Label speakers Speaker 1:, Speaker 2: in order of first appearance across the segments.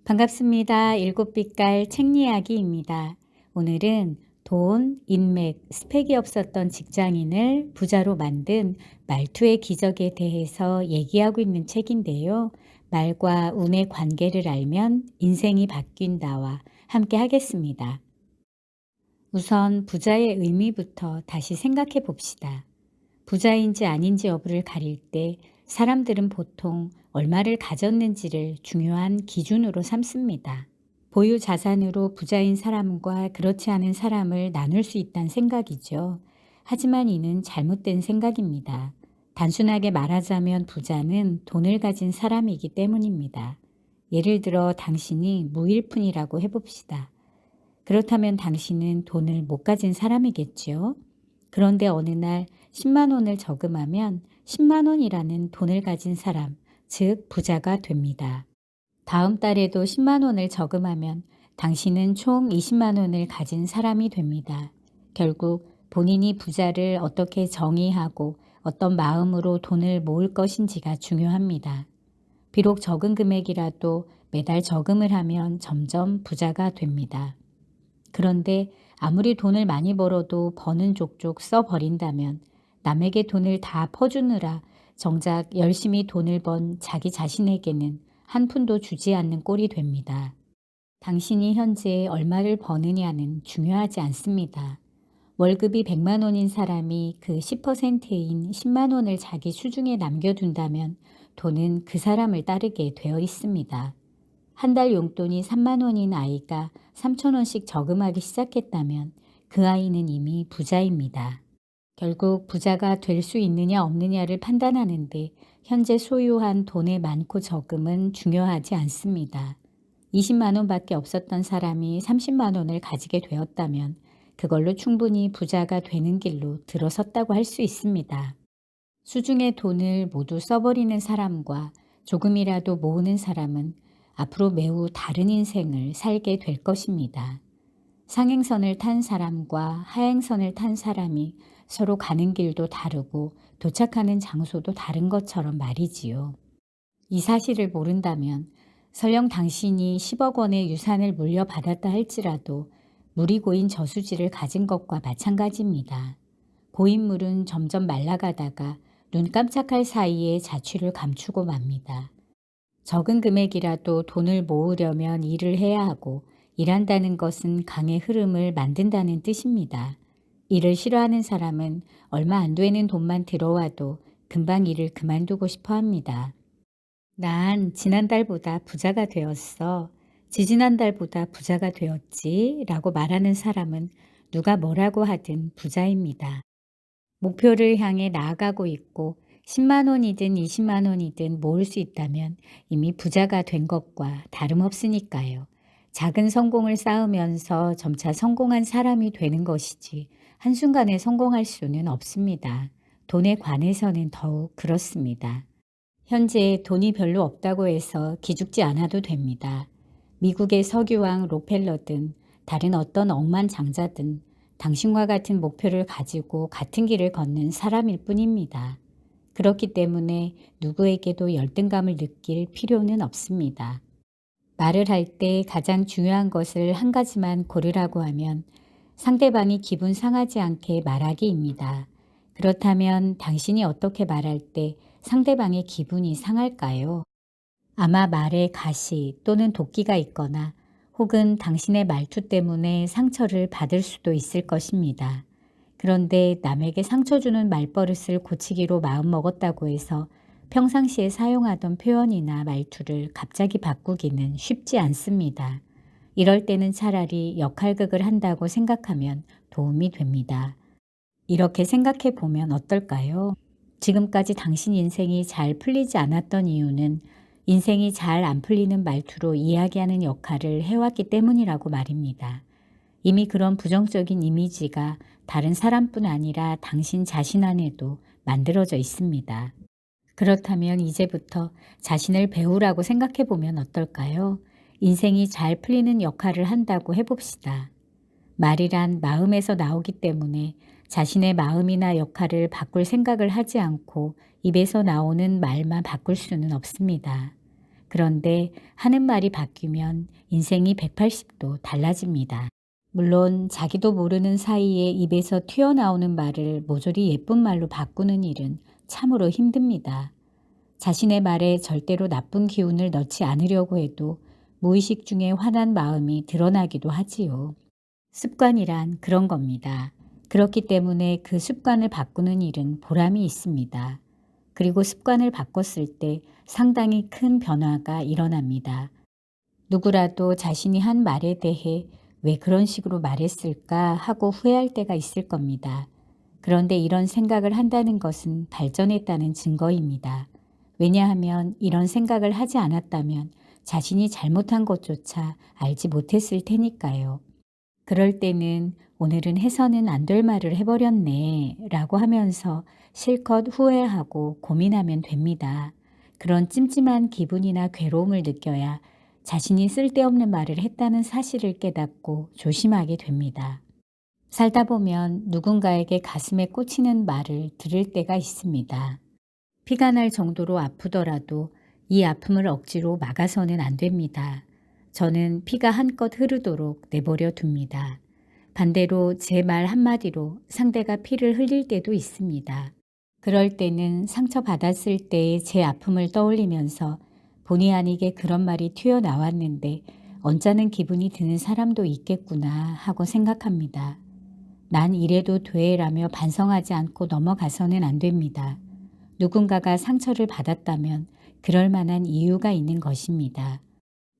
Speaker 1: 반갑습니다. 일곱빛깔 책 이야기입니다. 오늘은 돈, 인맥, 스펙이 없었던 직장인을 부자로 만든 말투의 기적에 대해서 얘기하고 있는 책인데요. 말과 운의 관계를 알면 인생이 바뀐다와 함께 하겠습니다. 우선 부자의 의미부터 다시 생각해 봅시다. 부자인지 아닌지 여부를 가릴 때 사람들은 보통 얼마를 가졌는지를 중요한 기준으로 삼습니다. 보유 자산으로 부자인 사람과 그렇지 않은 사람을 나눌 수 있다는 생각이죠. 하지만 이는 잘못된 생각입니다. 단순하게 말하자면 부자는 돈을 가진 사람이기 때문입니다. 예를 들어 당신이 무일푼이라고 해봅시다. 그렇다면 당신은 돈을 못 가진 사람이겠죠. 그런데 어느 날 10만 원을 저금하면 10만 원이라는 돈을 가진 사람, 즉 부자가 됩니다. 다음 달에도 10만 원을 저금하면 당신은 총 20만 원을 가진 사람이 됩니다. 결국 본인이 부자를 어떻게 정의하고 어떤 마음으로 돈을 모을 것인지가 중요합니다. 비록 적은 금액이라도 매달 저금을 하면 점점 부자가 됩니다. 그런데 아무리 돈을 많이 벌어도 버는 족족 써버린다면 남에게 돈을 다 퍼주느라 정작 열심히 돈을 번 자기 자신에게는 한 푼도 주지 않는 꼴이 됩니다. 당신이 현재 얼마를 버느냐는 중요하지 않습니다. 월급이 100만 원인 사람이 그 10%인 10만 원을 자기 수중에 남겨둔다면 돈은 그 사람을 따르게 되어 있습니다. 한 달 용돈이 3만 원인 아이가 3천 원씩 저금하기 시작했다면 그 아이는 이미 부자입니다. 결국 부자가 될 수 있느냐 없느냐를 판단하는데 현재 소유한 돈의 많고 적음은 중요하지 않습니다. 20만 원밖에 없었던 사람이 30만 원을 가지게 되었다면 그걸로 충분히 부자가 되는 길로 들어섰다고 할 수 있습니다. 수중의 돈을 모두 써버리는 사람과 조금이라도 모으는 사람은 앞으로 매우 다른 인생을 살게 될 것입니다. 상행선을 탄 사람과 하행선을 탄 사람이 서로 가는 길도 다르고 도착하는 장소도 다른 것처럼 말이지요. 이 사실을 모른다면 설령 당신이 10억 원의 유산을 물려받았다 할지라도 물이 고인 저수지를 가진 것과 마찬가지입니다. 고인 물은 점점 말라가다가 눈 깜짝할 사이에 자취를 감추고 맙니다. 적은 금액이라도 돈을 모으려면 일을 해야 하고 일한다는 것은 강의 흐름을 만든다는 뜻입니다. 일을 싫어하는 사람은 얼마 안 되는 돈만 들어와도 금방 일을 그만두고 싶어 합니다. 난 지난달보다 부자가 되었어. 지지난달보다 부자가 되었지. 라고 말하는 사람은 누가 뭐라고 하든 부자입니다. 목표를 향해 나아가고 있고 10만 원이든 20만 원이든 모을 수 있다면 이미 부자가 된 것과 다름없으니까요. 작은 성공을 쌓으면서 점차 성공한 사람이 되는 것이지 한순간에 성공할 수는 없습니다. 돈에 관해서는 더욱 그렇습니다. 현재 돈이 별로 없다고 해서 기죽지 않아도 됩니다. 미국의 석유왕 록펠러든 다른 어떤 억만장자든 당신과 같은 목표를 가지고 같은 길을 걷는 사람일 뿐입니다. 그렇기 때문에 누구에게도 열등감을 느낄 필요는 없습니다. 말을 할 때 가장 중요한 것을 한 가지만 고르라고 하면 상대방이 기분 상하지 않게 말하기입니다. 그렇다면 당신이 어떻게 말할 때 상대방의 기분이 상할까요? 아마 말에 가시 또는 도끼가 있거나 혹은 당신의 말투 때문에 상처를 받을 수도 있을 것입니다. 그런데 남에게 상처 주는 말버릇을 고치기로 마음먹었다고 해서 평상시에 사용하던 표현이나 말투를 갑자기 바꾸기는 쉽지 않습니다. 이럴 때는 차라리 역할극을 한다고 생각하면 도움이 됩니다. 이렇게 생각해 보면 어떨까요? 지금까지 당신 인생이 잘 풀리지 않았던 이유는 인생이 잘 안 풀리는 말투로 이야기하는 역할을 해왔기 때문이라고 말입니다. 이미 그런 부정적인 이미지가 다른 사람뿐 아니라 당신 자신 안에도 만들어져 있습니다. 그렇다면 이제부터 자신을 배우라고 생각해 보면 어떨까요? 인생이 잘 풀리는 역할을 한다고 해봅시다. 말이란 마음에서 나오기 때문에 자신의 마음이나 역할을 바꿀 생각을 하지 않고 입에서 나오는 말만 바꿀 수는 없습니다. 그런데 하는 말이 바뀌면 인생이 180도 달라집니다. 물론 자기도 모르는 사이에 입에서 튀어나오는 말을 모조리 예쁜 말로 바꾸는 일은 참으로 힘듭니다. 자신의 말에 절대로 나쁜 기운을 넣지 않으려고 해도 무의식 중에 화난 마음이 드러나기도 하지요. 습관이란 그런 겁니다. 그렇기 때문에 그 습관을 바꾸는 일은 보람이 있습니다. 그리고 습관을 바꿨을 때 상당히 큰 변화가 일어납니다. 누구라도 자신이 한 말에 대해 왜 그런 식으로 말했을까 하고 후회할 때가 있을 겁니다. 그런데 이런 생각을 한다는 것은 발전했다는 증거입니다. 왜냐하면 이런 생각을 하지 않았다면 자신이 잘못한 것조차 알지 못했을 테니까요. 그럴 때는 오늘은 해서는 안 될 말을 해버렸네 라고 하면서 실컷 후회하고 고민하면 됩니다. 그런 찜찜한 기분이나 괴로움을 느껴야 자신이 쓸데없는 말을 했다는 사실을 깨닫고 조심하게 됩니다. 살다 보면 누군가에게 가슴에 꽂히는 말을 들을 때가 있습니다. 피가 날 정도로 아프더라도 이 아픔을 억지로 막아서는 안 됩니다. 저는 피가 한껏 흐르도록 내버려 둡니다. 반대로 제 말 한마디로 상대가 피를 흘릴 때도 있습니다. 그럴 때는 상처받았을 때의 제 아픔을 떠올리면서 본의 아니게 그런 말이 튀어나왔는데 언짢은 기분이 드는 사람도 있겠구나 하고 생각합니다. 난 이래도 돼라며 반성하지 않고 넘어가서는 안 됩니다. 누군가가 상처를 받았다면 그럴 만한 이유가 있는 것입니다.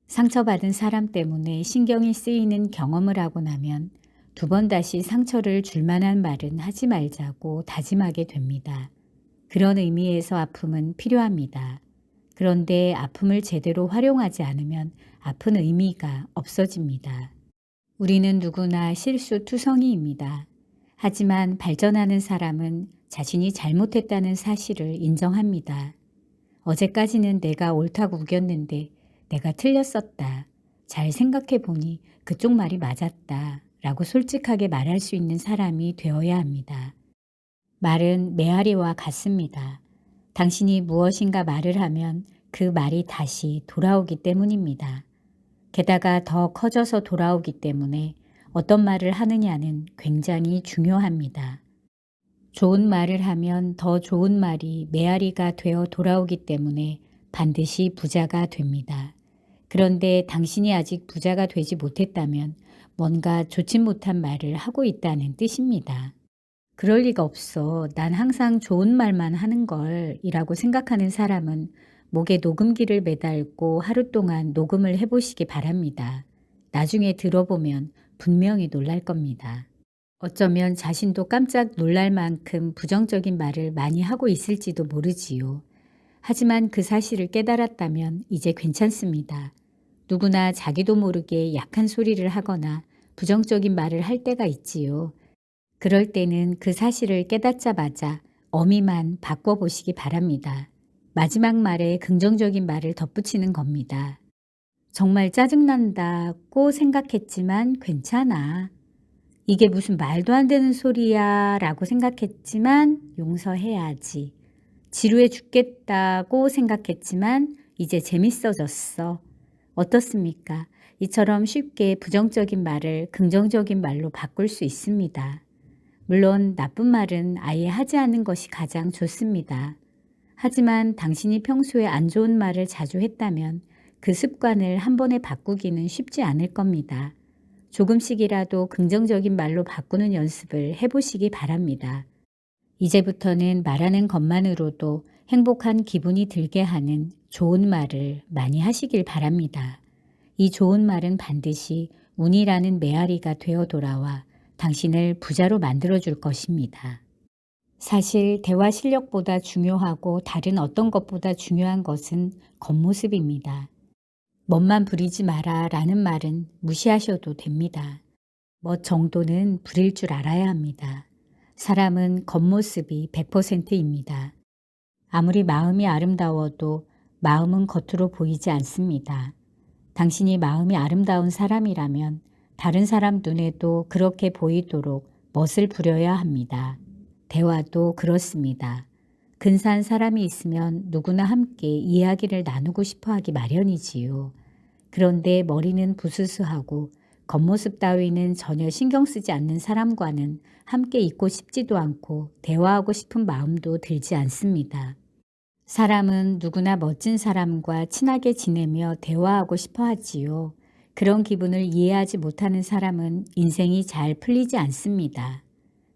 Speaker 1: 상처받은 사람 때문에 신경이 쓰이는 경험을 하고 나면 두 번 다시 상처를 줄 만한 말은 하지 말자고 다짐하게 됩니다. 그런 의미에서 아픔은 필요합니다. 그런데 아픔을 제대로 활용하지 않으면 아픈 의미가 없어집니다. 우리는 누구나 실수투성이입니다. 하지만 발전하는 사람은 자신이 잘못했다는 사실을 인정합니다. 어제까지는 내가 옳다고 우겼는데 내가 틀렸었다. 잘 생각해 보니 그쪽 말이 맞았다. 라고 솔직하게 말할 수 있는 사람이 되어야 합니다. 말은 메아리와 같습니다. 당신이 무엇인가 말을 하면 그 말이 다시 돌아오기 때문입니다. 게다가 더 커져서 돌아오기 때문에 어떤 말을 하느냐는 굉장히 중요합니다. 좋은 말을 하면 더 좋은 말이 메아리가 되어 돌아오기 때문에 반드시 부자가 됩니다. 그런데 당신이 아직 부자가 되지 못했다면 뭔가 좋지 못한 말을 하고 있다는 뜻입니다. 그럴 리가 없어. 난 항상 좋은 말만 하는 걸 이라고 생각하는 사람은 목에 녹음기를 매달고 하루 동안 녹음을 해보시기 바랍니다. 나중에 들어보면 분명히 놀랄 겁니다. 어쩌면 자신도 깜짝 놀랄 만큼 부정적인 말을 많이 하고 있을지도 모르지요. 하지만 그 사실을 깨달았다면 이제 괜찮습니다. 누구나 자기도 모르게 약한 소리를 하거나 부정적인 말을 할 때가 있지요. 그럴 때는 그 사실을 깨닫자마자 어미만 바꿔보시기 바랍니다. 마지막 말에 긍정적인 말을 덧붙이는 겁니다. 정말 짜증난다고 생각했지만 괜찮아. 이게 무슨 말도 안 되는 소리야 라고 생각했지만 용서해야지. 지루해 죽겠다고 생각했지만 이제 재밌어졌어. 어떻습니까? 이처럼 쉽게 부정적인 말을 긍정적인 말로 바꿀 수 있습니다. 물론 나쁜 말은 아예 하지 않는 것이 가장 좋습니다. 하지만 당신이 평소에 안 좋은 말을 자주 했다면 그 습관을 한 번에 바꾸기는 쉽지 않을 겁니다. 조금씩이라도 긍정적인 말로 바꾸는 연습을 해보시기 바랍니다. 이제부터는 말하는 것만으로도 행복한 기분이 들게 하는 좋은 말을 많이 하시길 바랍니다. 이 좋은 말은 반드시 운이라는 메아리가 되어 돌아와 당신을 부자로 만들어줄 것입니다. 사실 대화 실력보다 중요하고 다른 어떤 것보다 중요한 것은 겉모습입니다. 멋만 부리지 마라 라는 말은 무시하셔도 됩니다. 멋 정도는 부릴 줄 알아야 합니다. 사람은 겉모습이 100%입니다. 아무리 마음이 아름다워도 마음은 겉으로 보이지 않습니다. 당신이 마음이 아름다운 사람이라면 다른 사람 눈에도 그렇게 보이도록 멋을 부려야 합니다. 대화도 그렇습니다. 근사한 사람이 있으면 누구나 함께 이야기를 나누고 싶어 하기 마련이지요. 그런데 머리는 부스스하고 겉모습 따위는 전혀 신경 쓰지 않는 사람과는 함께 있고 싶지도 않고 대화하고 싶은 마음도 들지 않습니다. 사람은 누구나 멋진 사람과 친하게 지내며 대화하고 싶어 하지요. 그런 기분을 이해하지 못하는 사람은 인생이 잘 풀리지 않습니다.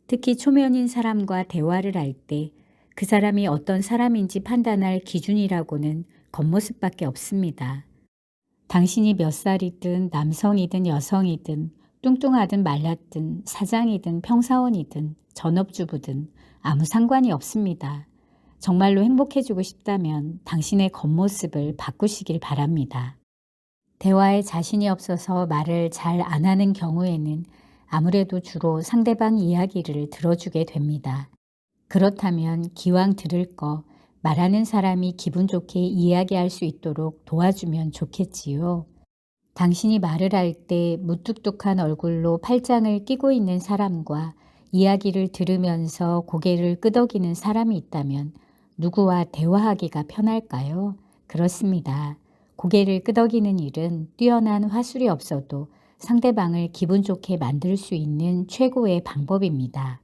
Speaker 1: 특히 초면인 사람과 대화를 할 때 그 사람이 어떤 사람인지 판단할 기준이라고는 겉모습밖에 없습니다. 당신이 몇 살이든 남성이든 여성이든 뚱뚱하든 말랐든 사장이든 평사원이든 전업주부든 아무 상관이 없습니다. 정말로 행복해지고 싶다면 당신의 겉모습을 바꾸시길 바랍니다. 대화에 자신이 없어서 말을 잘 안 하는 경우에는 아무래도 주로 상대방 이야기를 들어주게 됩니다. 그렇다면 기왕 들을 거 말하는 사람이 기분 좋게 이야기할 수 있도록 도와주면 좋겠지요. 당신이 말을 할 때 무뚝뚝한 얼굴로 팔짱을 끼고 있는 사람과 이야기를 들으면서 고개를 끄덕이는 사람이 있다면 누구와 대화하기가 편할까요? 그렇습니다. 고개를 끄덕이는 일은 뛰어난 화술이 없어도 상대방을 기분 좋게 만들 수 있는 최고의 방법입니다.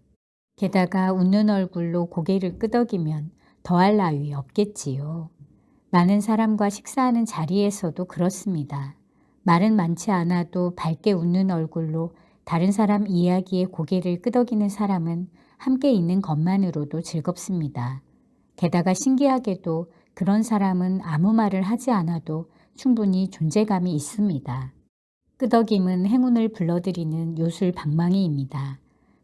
Speaker 1: 게다가 웃는 얼굴로 고개를 끄덕이면 더할 나위 없겠지요. 많은 사람과 식사하는 자리에서도 그렇습니다. 말은 많지 않아도 밝게 웃는 얼굴로 다른 사람 이야기에 고개를 끄덕이는 사람은 함께 있는 것만으로도 즐겁습니다. 게다가 신기하게도 그런 사람은 아무 말을 하지 않아도 충분히 존재감이 있습니다. 끄덕임은 행운을 불러들이는 요술 방망이입니다.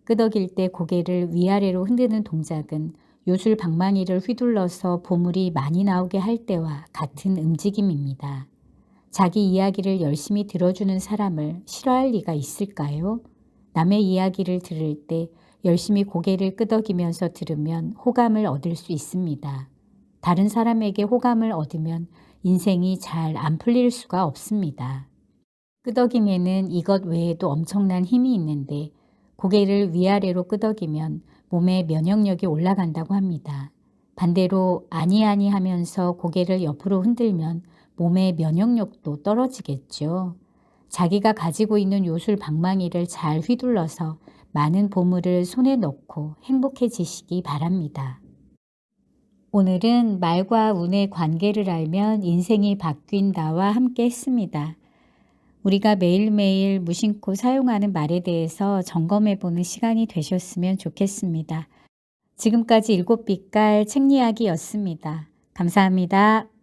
Speaker 1: 끄덕일 때 고개를 위아래로 흔드는 동작은 요술 방망이를 휘둘러서 보물이 많이 나오게 할 때와 같은 움직임입니다. 자기 이야기를 열심히 들어주는 사람을 싫어할 리가 있을까요? 남의 이야기를 들을 때 열심히 고개를 끄덕이면서 들으면 호감을 얻을 수 있습니다. 다른 사람에게 호감을 얻으면 인생이 잘 안 풀릴 수가 없습니다. 끄덕임에는 이것 외에도 엄청난 힘이 있는데 고개를 위아래로 끄덕이면 몸의 면역력이 올라간다고 합니다. 반대로 아니 하면서 고개를 옆으로 흔들면 몸의 면역력도 떨어지겠죠. 자기가 가지고 있는 요술 방망이를 잘 휘둘러서 많은 보물을 손에 넣고 행복해지시기 바랍니다. 오늘은 말과 운의 관계를 알면 인생이 바뀐다와 함께 했습니다. 우리가 매일매일 무심코 사용하는 말에 대해서 점검해보는 시간이 되셨으면 좋겠습니다. 지금까지 일곱 빛깔 책 이야기였습니다. 감사합니다.